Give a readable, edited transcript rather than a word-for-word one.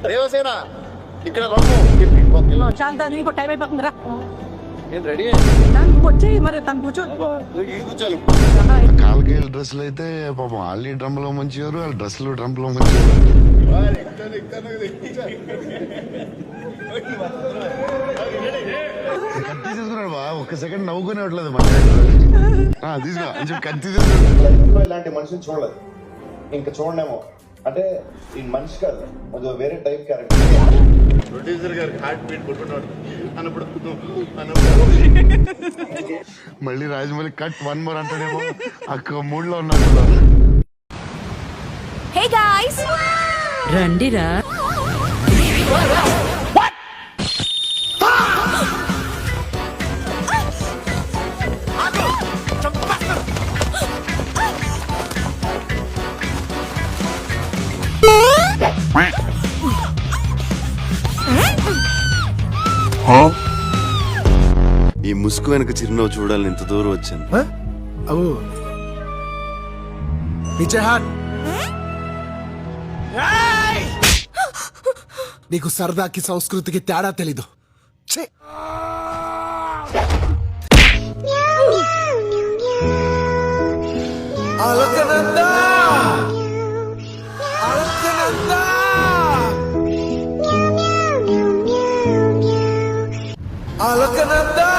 దేవసేన ఇక్కడ రమ్ము. శాంత నీకు టైం అయిపోతుందిరా. నేను రెడీ నువ్వు వచ్చేయి మరి తను కూర్చో. కూర్చోాలి. కాలకేళ్ళ డ్రెస్సులు అయితే పాపం వాళ్ళు డ్రమ్ లో మంచివారు, వాళ్ళ డ్రెస్సులు డ్రమ్ లో మంచివారు. కత్తి తీసుకున్నాడు బా, ఒక్క సెకండ్ నవ్వుకునే ఉండలేదు మా తీసుకో అని చెప్పి కత్తి తీసుకున్నాడు. ఇలాంటి మనిషిని చూడలేదు, ఇంకా చూడలేమో. అంటే ఈ మనిషి కాదు, అది వేరే టైప్ క్యారెక్టర్. ప్రొడ్యూసర్ గారికి హార్ట్ బీట్ కొట్టున్నాడు అన్నప్పుడు మళ్ళీ రాజమౌళి కట్ 1 more అంటాడేమో, అక్క మూడ్ లో ఉన్నాడు. హే గాయ్స్, రండిరా. ఈ ముసుగు వెనక చిరునవ్వు చూడాలని ఇంత దూరం వచ్చాను. నీకు సరదాకి సంస్కృతికి తేడా తెలీదు. అలకనందా